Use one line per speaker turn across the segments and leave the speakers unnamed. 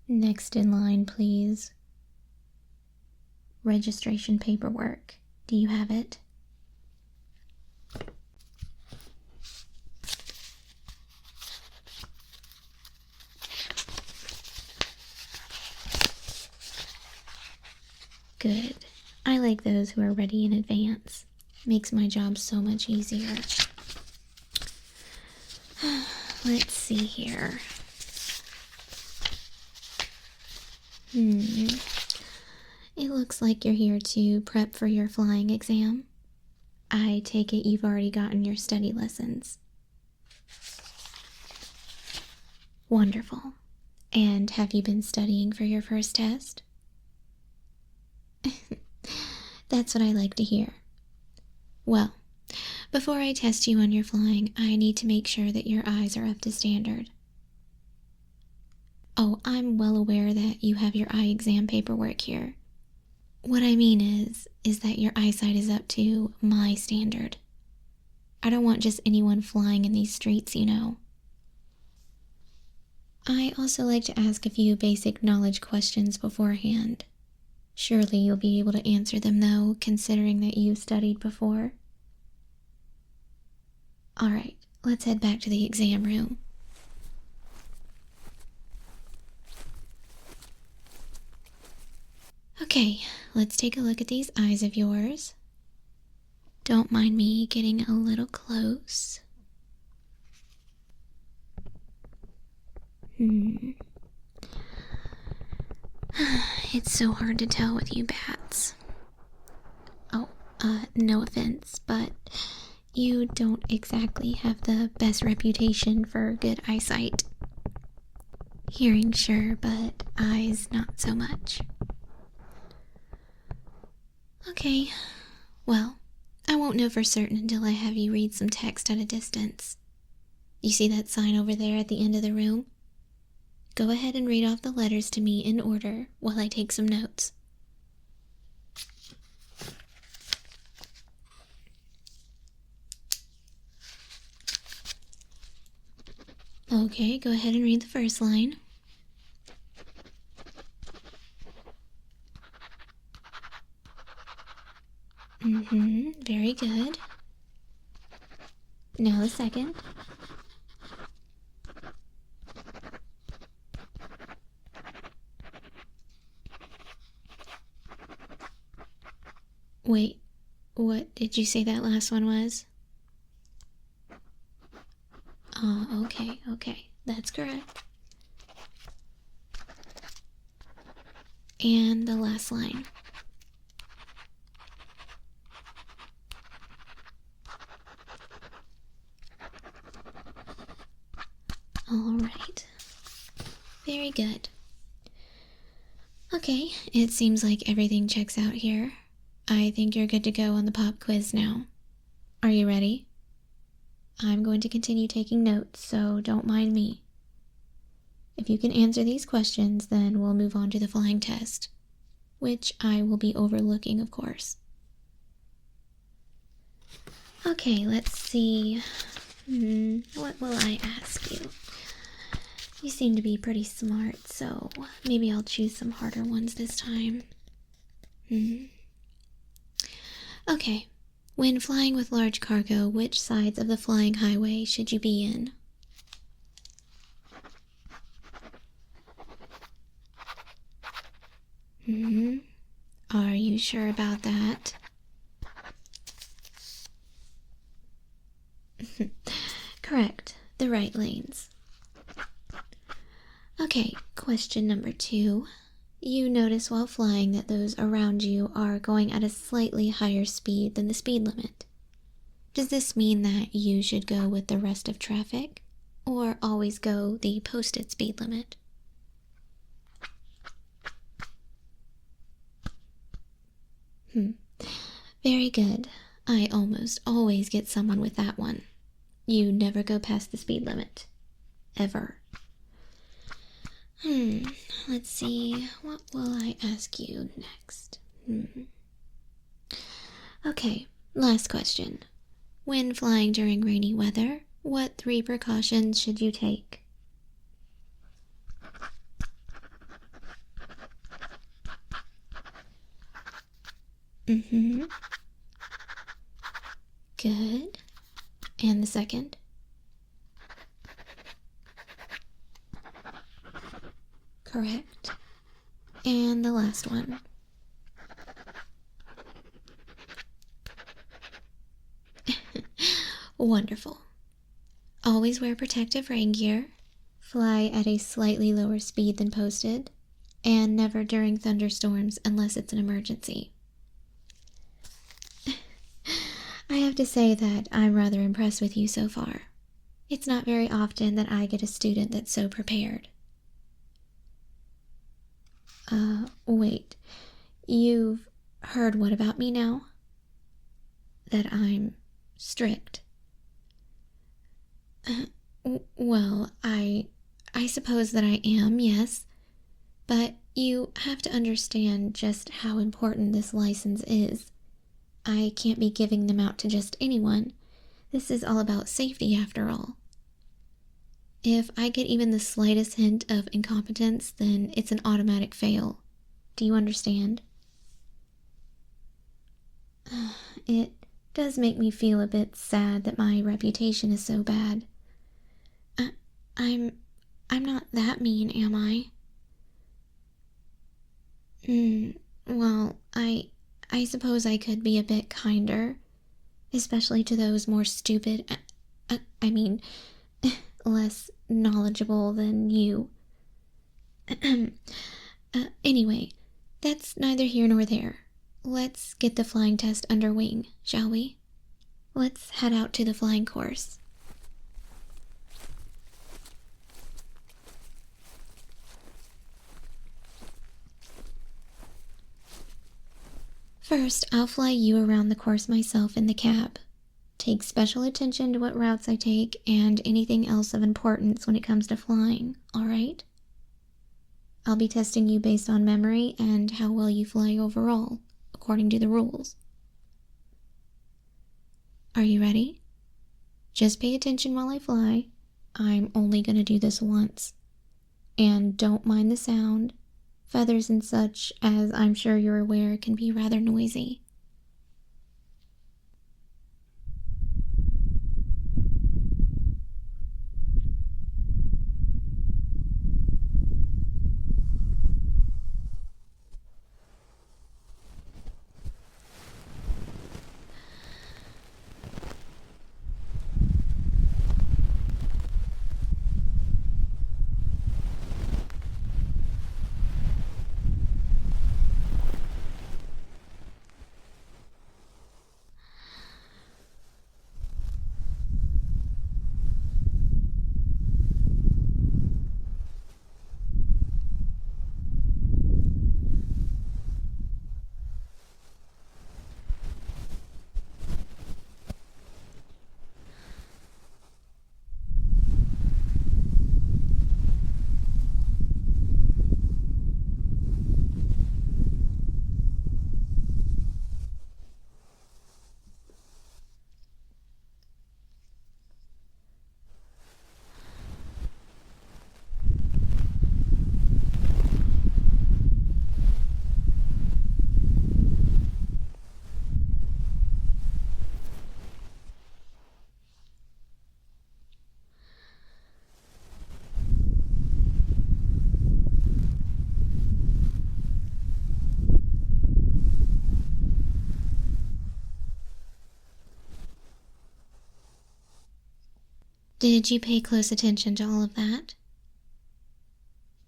Next in line, please. Registration paperwork. Do you have it? Good. I like those who are ready in advance. Makes my job so much easier. Let's see here. It looks like you're here to prep for your flying exam. I take it you've already gotten your study lessons. Wonderful. And have you been studying for your first test? That's what I like to hear. Well, before I test you on your flying, I need to make sure that your eyes are up to standard. Oh, I'm well aware that you have your eye exam paperwork here. What I mean is that your eyesight is up to my standard. I don't want just anyone flying in these streets, you know. I also like to ask a few basic knowledge questions beforehand. Surely you'll be able to answer them though, considering that you've studied before. Alright, let's head back to the exam room. Okay, let's take a look at these eyes of yours. Don't mind me getting a little close. It's so hard to tell with you bats. Oh, no offense, but you don't exactly have the best reputation for good eyesight. Hearing, sure, but eyes not so much. Okay, well, I won't know for certain until I have you read some text at a distance. You see that sign over there at the end of the room? Go ahead and read off the letters to me in order while I take some notes. Okay, go ahead and read the first line. Very good. Now the second. Wait, what did you say that last one was? Oh, okay, that's correct. And the last line. Alright. Very good. Okay, it seems like everything checks out here. I think you're good to go on the pop quiz now. Are you ready? I'm going to continue taking notes, so don't mind me. If you can answer these questions, then we'll move on to the flying test, which I will be overlooking, of course. Okay, let's see. What will I ask you? You seem to be pretty smart, so maybe I'll choose some harder ones this time. Okay, when flying with large cargo, which sides of the flying highway should you be in? Are you sure about that? Correct, the right lanes. Okay, question number 2. You notice while flying that those around you are going at a slightly higher speed than the speed limit. Does this mean that you should go with the rest of traffic, or always go the posted speed limit? Very good. I almost always get someone with that one. You never go past the speed limit. Ever. Let's see, what will I ask you next? Okay, last question. When flying during rainy weather, what 3 precautions should you take? Mm-hmm. Good. And the second. Correct. And the last one. Wonderful. Always wear protective rain gear, fly at a slightly lower speed than posted, and never during thunderstorms unless it's an emergency. I have to say that I'm rather impressed with you so far. It's not very often that I get a student that's so prepared. Wait. You've heard what about me now? That I'm strict. Well, I suppose that I am, yes. But you have to understand just how important this license is. I can't be giving them out to just anyone. This is all about safety, after all. If I get even the slightest hint of incompetence, then it's an automatic fail. Do you understand? It does make me feel a bit sad that my reputation is so bad. I'm not that mean, am I? Well, I suppose I could be a bit kinder, especially to those more stupid, less knowledgeable than you. Anyway, that's neither here nor there. Let's get the flying test under wing, shall we? Let's head out to the flying course. First, I'll fly you around the course myself in the cab. Take special attention to what routes I take and anything else of importance when it comes to flying, alright? I'll be testing you based on memory and how well you fly overall, according to the rules. Are you ready? Just pay attention while I fly. I'm only going to do this once. And don't mind the sound. Feathers and such, as I'm sure you're aware, can be rather noisy. Did you pay close attention to all of that?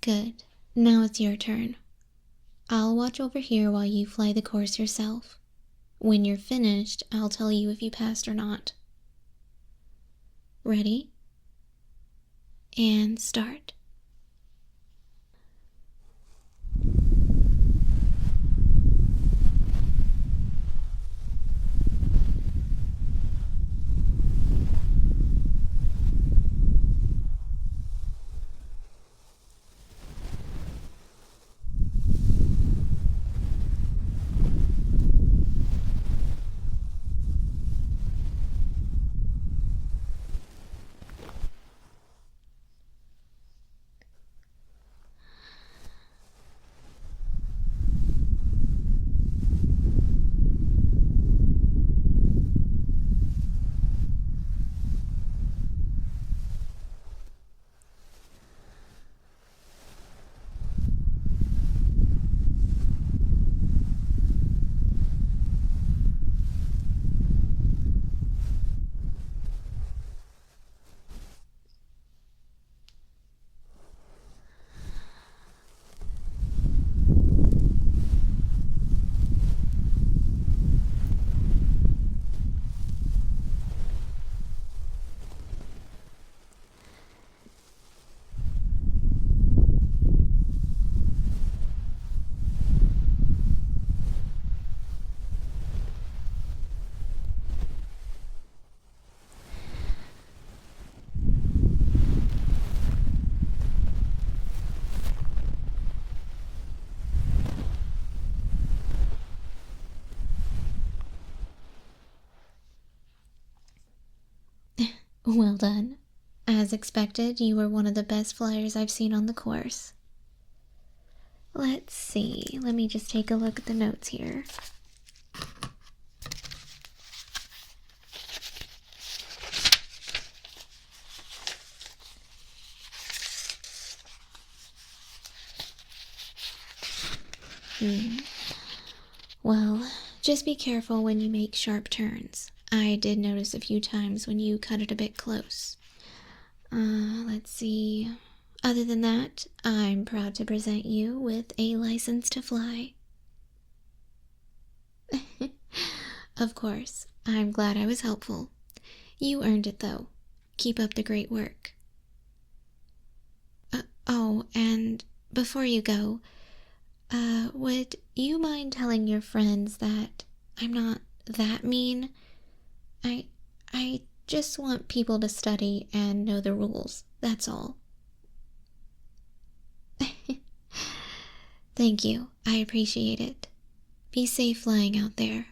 Good. Now it's your turn. I'll watch over here while you fly the course yourself. When you're finished, I'll tell you if you passed or not. Ready? And start. Well done. As expected, you were one of the best flyers I've seen on the course. Let's see, let me just take a look at the notes here. Well, just be careful when you make sharp turns. I did notice a few times when you cut it a bit close. Let's see. Other than that, I'm proud to present you with a license to fly. Of course, I'm glad I was helpful. You earned it, though. Keep up the great work. Oh, and before you go, would you mind telling your friends that I'm not that mean? I just want people to study and know the rules, that's all. Thank you, I appreciate it. Be safe flying out there.